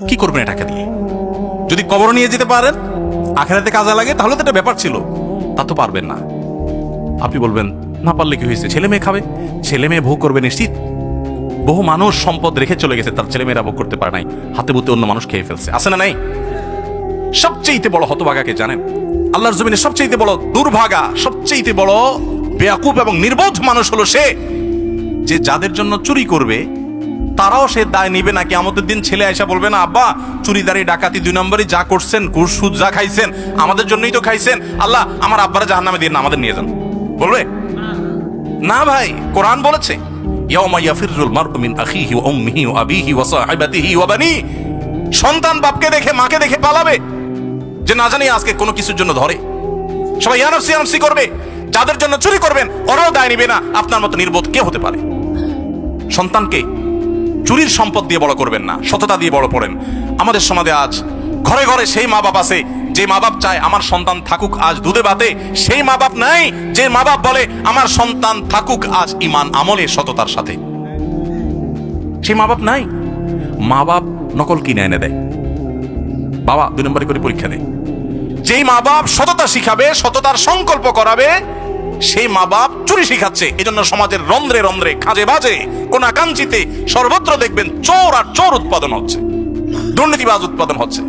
কি করবেন এই টাকা দিয়ে? যদি কবর নিয়ে যেতে পারেন, আখেরাতে কাজে লাগে, তাহলে তো একটা ব্যাপার ছিল। তা তো পারবেন না। আপনি বলবেন না পারলে কি হয়েছে, ছেলে মেয়ে খাবে, ছেলে মেয়ে ভোগ করবে নিশ্চিত। বহু মানুষ সম্পদ রেখে চলে গেছে, তার ছেলে মেয়েরা ভোগ করতে পারে নাই, হাতে বুতে অন্য মানুষ খেয়ে ফেলছে, আছে না নাই? সবচেয়ে বড় হতভাগাকে জানেন? আল্লাহর জমিনে সবচেয়ে বড় দুর্ভাগা, সবচেয়ে বড় বেয়াকুব এবং নির্বোধ মানুষ হলো সে, যে যাদের জন্য চুরি করবে তারাও সে দায় নিবে না। কিয়ামতের দিন ছেলে আয়সা বলবে না, আব্বা চুরিদারি ডাকাতি 2 নম্বরই যা করছেন, ঘুষ সুদ যা খাইছেন, আমাদের জন্যই তো খাইছেন, আল্লাহ আমার আব্বারা জাহান্নামে দিয়ে না, আমাদের নিয়ে যান। বলবে না ভাই, কোরআন বলেছে ইয়াউমা ইয়াফিরুল মারউ মিন আখিহি ওয়া উম্মিহি ওয়া আবিহি ওয়া সাহিবাতিহি ওয়া বানি। সন্তান বাপকে দেখে মাকে দেখে পালাবে, যে না জানি আজকে কোনো কিছুর জন্য ধরে। সবাই ইয়া নাফসি ইয়া নাফসি করবে। যাদের জন্য চুরি করবেন ওরাও দায় নিবে না। আপনার মতো নির্বোধ কে হতে পারে? সন্তানকে চুরির সম্পদ দিয়ে বড় করবেন না, সততা দিয়ে বড় করেন। আমাদের সমাজে আজ ঘরে ঘরে সেই মা বাপ আছে যে মা বাপ চায় আমার সন্তান থাকুক আজ দুধে ভাতে, সেই মা বাপ নাই যে মা বাপ বলে আমার সন্তান থাকুক আজ ঈমান আমলে সততার সাথে। সেই মা বাপ নাই। মা বাপ নকল কিনে এনে দেয়, বাবা 2 নম্বরে করে পরীক্ষা দেয়। যেই মা বাপ সততা শিখাবে, সততার সংকল্প করাবে, সেই মা বাপ চুরি শিখাচ্ছে। এজন্য সমাজের রন্ধ্রে রন্ধ্রে, খাঁজে বাজে, কোনাকাঞ্চিতে সর্বত্র দেখবেন চোর আর চোর উৎপাদন হচ্ছে, দুর্নীতিবাজ উৎপাদন হচ্ছে।